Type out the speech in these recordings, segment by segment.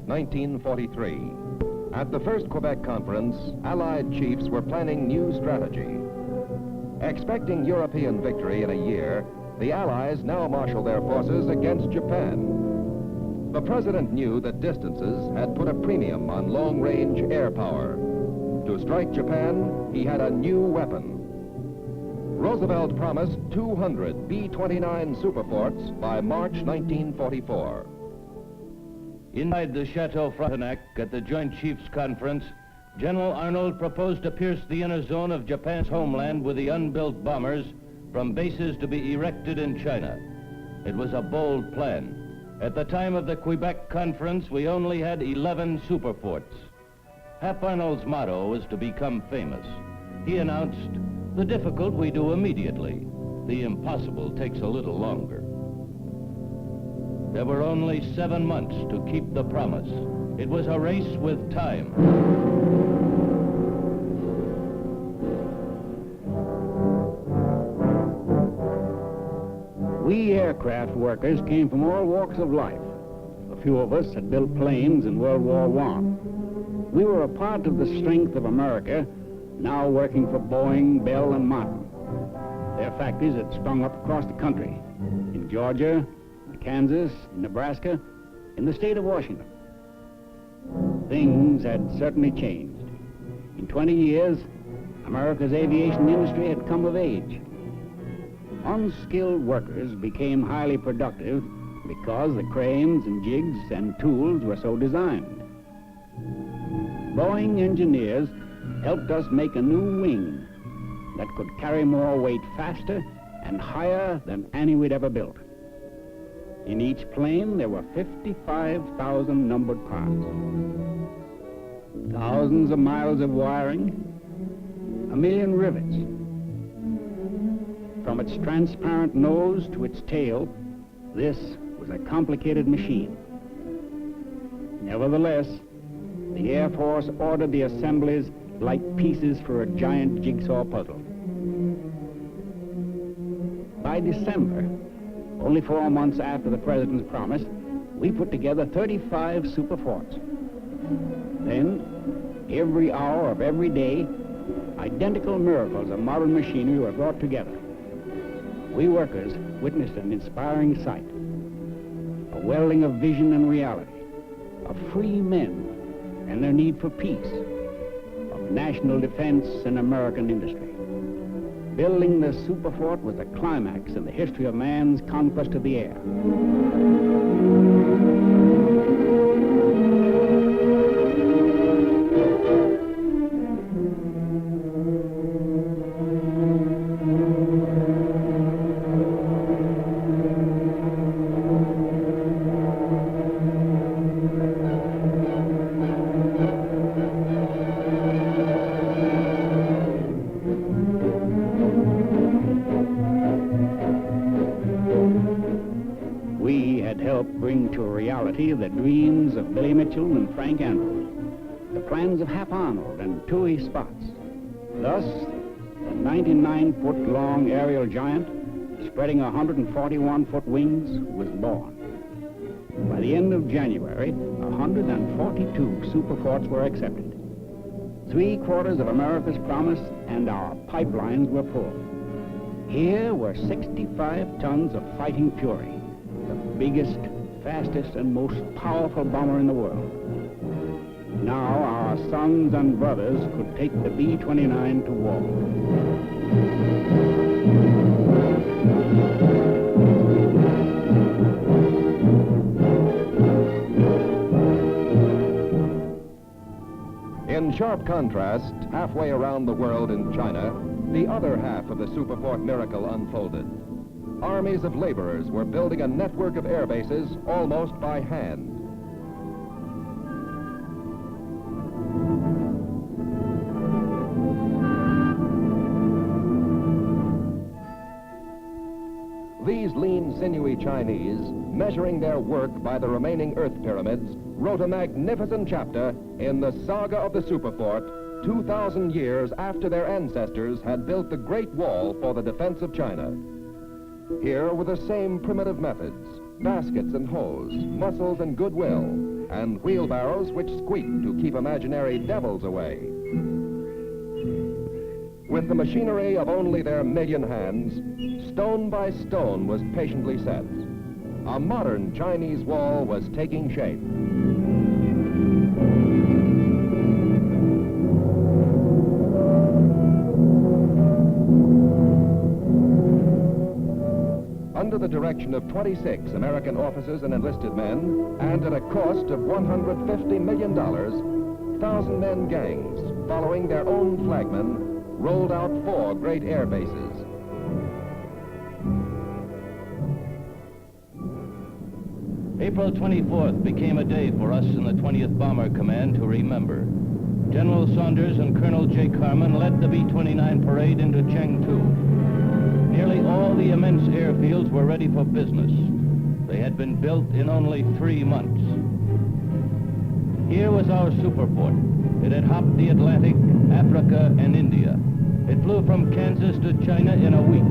1943. At the First Quebec Conference, Allied chiefs were planning new strategy. Expecting European victory in a year, the Allies now marshaled their forces against Japan. The president knew that distances had put a premium on long-range air power. To strike Japan, he had a new weapon. Roosevelt promised 200 B-29 Superforts by March 1944. Inside the Chateau Frontenac at the Joint Chiefs Conference, General Arnold proposed to pierce the inner zone of Japan's homeland with the unbuilt bombers from bases to be erected in China. It was a bold plan. At the time of the Quebec Conference, we only had 11 Superforts. Hap Arnold's motto was to become famous. He announced, "The difficult we do immediately. The impossible takes a little longer." There were only 7 months to keep the promise. It was a race with time. We aircraft workers came from all walks of life. A few of us had built planes in World War I. We were a part of the strength of America, now working for Boeing, Bell, and Martin. Their factories had sprung up across the country, in Georgia, Kansas, Nebraska, in the state of Washington. Things had certainly changed. In 20 years, America's aviation industry had come of age. Unskilled workers became highly productive because the cranes and jigs and tools were so designed. Boeing engineers helped us make a new wing that could carry more weight faster and higher than any we'd ever built. In each plane, there were 55,000 numbered parts. Thousands of miles of wiring, 1 million rivets. From its transparent nose to its tail, this was a complicated machine. Nevertheless, the Air Force ordered the assemblies like pieces for a giant jigsaw puzzle. By December, only 4 months after the President's promise, we put together 35 Superforts. Then, every hour of every day, identical miracles of modern machinery were brought together. We workers witnessed an inspiring sight, a welding of vision and reality, of free men and their need for peace, of national defense and American industry. Building the Superfort was a climax in the history of man's conquest of the air. Bring to reality the dreams of Billy Mitchell and Frank Andrews, the plans of Hap Arnold and Toohey Spots. Thus, the 99-foot-long aerial giant, spreading 141-foot wings, was born. By the end of January, 142 Superforts were accepted. 3/4 of America's promise, and our pipelines were full. Here were 65 tons of fighting fury, the biggest, fastest, and most powerful bomber in the world. Now our sons and brothers could take the B-29 to war. In sharp contrast, halfway around the world in China, the other half of the Superfort miracle unfolded. Armies of laborers were building a network of air bases almost by hand. These lean, sinewy Chinese, measuring their work by the remaining Earth pyramids, wrote a magnificent chapter in the saga of the Superfort, 2,000 years after their ancestors had built the Great Wall for the defense of China. Here were the same primitive methods, baskets and hose, muscles and goodwill, and wheelbarrows which squeak to keep imaginary devils away. With the machinery of only their million hands, stone by stone was patiently set. A modern Chinese wall was taking shape. Under the direction of 26 American officers and enlisted men, and at a cost of $150 million, 1,000-men gangs, following their own flagmen, rolled out 4 great air bases. April 24th became a day for us in the 20th Bomber Command to remember. General Saunders and Colonel J. Carman led the B-29 parade into Chengdu. Nearly all the immense airfields were ready for business. They had been built in only 3 months. Here was our Superfort. It had hopped the Atlantic, Africa, and India. It flew from Kansas to China in a week.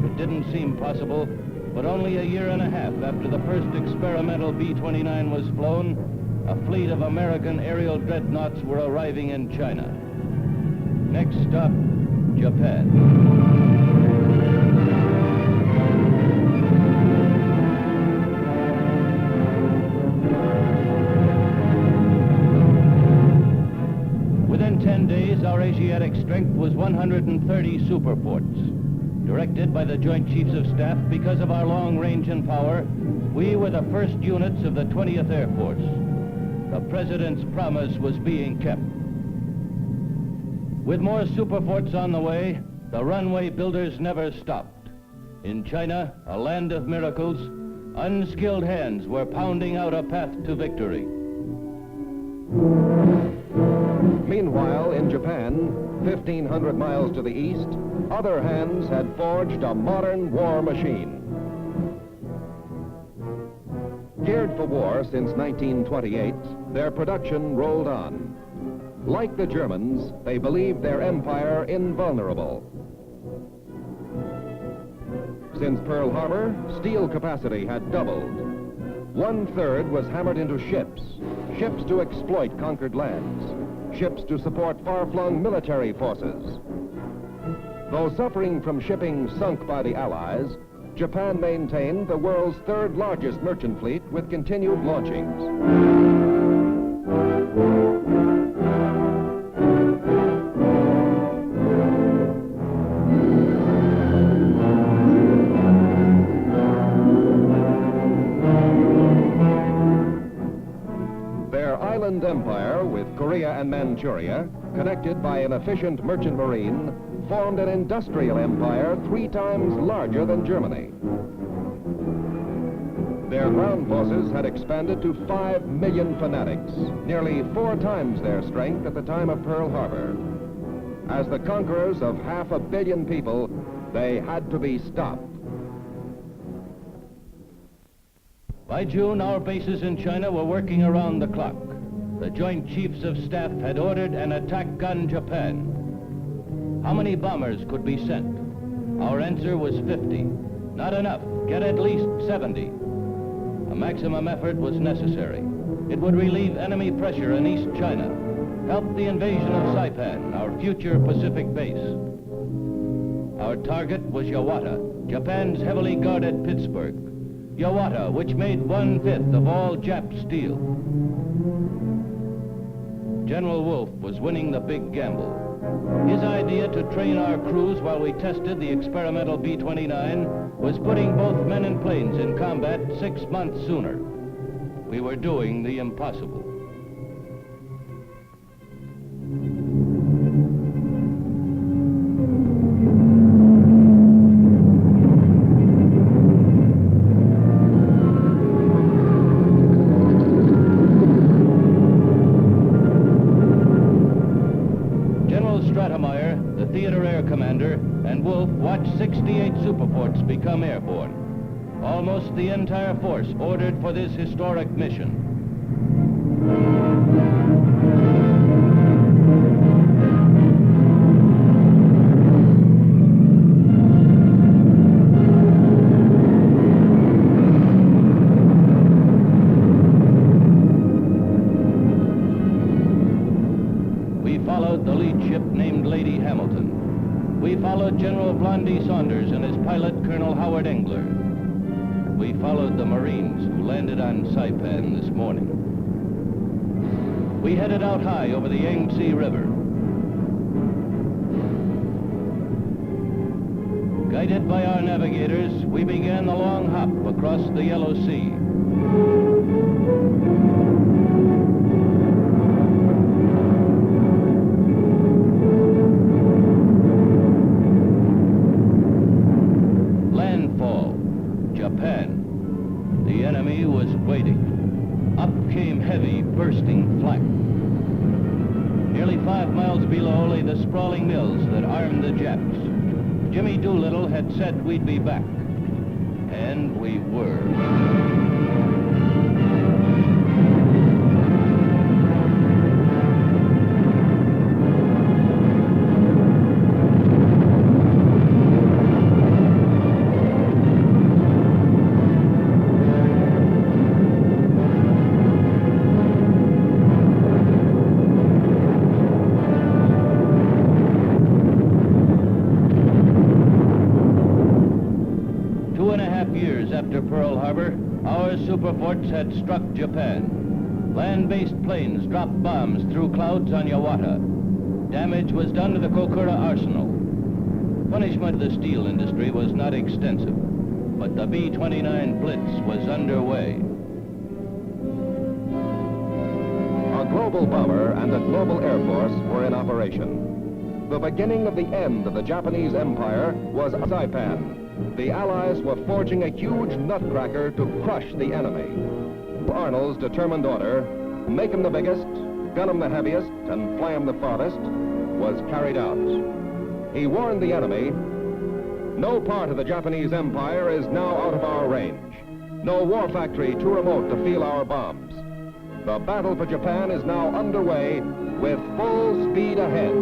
It didn't seem possible, but only a year and a half after the first experimental B-29 was flown, a fleet of American aerial dreadnoughts were arriving in China. Next stop, Japan. Within 10 days, our Asiatic strength was 130 Superforts. Directed by the Joint Chiefs of Staff because of our long range and power, we were the first units of the 20th Air Force. The President's promise was being kept. With more Superforts on the way, the runway builders never stopped. In China, a land of miracles, unskilled hands were pounding out a path to victory. Meanwhile, in Japan, 1,500 miles to the east, other hands had forged a modern war machine. Geared for war since 1928, their production rolled on. Like the Germans, they believed their empire invulnerable. Since Pearl Harbor, steel capacity had doubled. 1/3 was hammered into ships, ships to exploit conquered lands, ships to support far-flung military forces. Though suffering from shipping sunk by the Allies, Japan maintained the world's 3rd largest merchant fleet with continued launchings. Their island empire with Korea and Manchuria, connected by an efficient merchant marine, formed an industrial empire 3 times larger than Germany. Their ground forces had expanded to 5 million fanatics, nearly 4 times their strength at the time of Pearl Harbor. As the conquerors of 500 million people, they had to be stopped. By June, our bases in China were working around the clock. The Joint Chiefs of Staff had ordered an attack on Japan. How many bombers could be sent? Our answer was 50. Not enough. Get at least 70. A maximum effort was necessary. It would relieve enemy pressure in East China, help the invasion of Saipan, our future Pacific base. Our target was Yawata, Japan's heavily guarded Pittsburgh. Yawata, which made 1/5 of all Jap steel. General Wolfe was winning the big gamble. His idea to train our crews while we tested the experimental B-29 was putting both men and planes in combat 6 months sooner. We were doing the impossible. And Wolfe watched 68 Superforts become airborne. Almost the entire force ordered for this historic mission. We followed General Blondie Saunders and his pilot, Colonel Howard Engler. We followed the Marines who landed on Saipan this morning. We headed out high over the Yangtze River. Guided by our navigators, we began the long hop across the Yellow Sea. Landfall, Japan. The enemy was waiting. Up came heavy, bursting flak. Nearly 5 miles below lay the sprawling mills that armed the Japs. Jimmy Doolittle had said we'd be back. And we were. 2.5 years after Pearl Harbor, our Superforts had struck Japan. Land-based planes dropped bombs through clouds on Yawata. Damage was done to the Kokura arsenal. Punishment of the steel industry was not extensive, but the B-29 Blitz was underway. A global bomber and a global air force were in operation. The beginning of the end of the Japanese Empire was Saipan. The Allies were forging a huge nutcracker to crush the enemy. Arnold's determined order, make 'em the biggest, gun 'em the heaviest, and fly 'em the farthest, was carried out. He warned the enemy, no part of the Japanese Empire is now out of our range. No war factory too remote to feel our bombs. The battle for Japan is now underway with full speed ahead.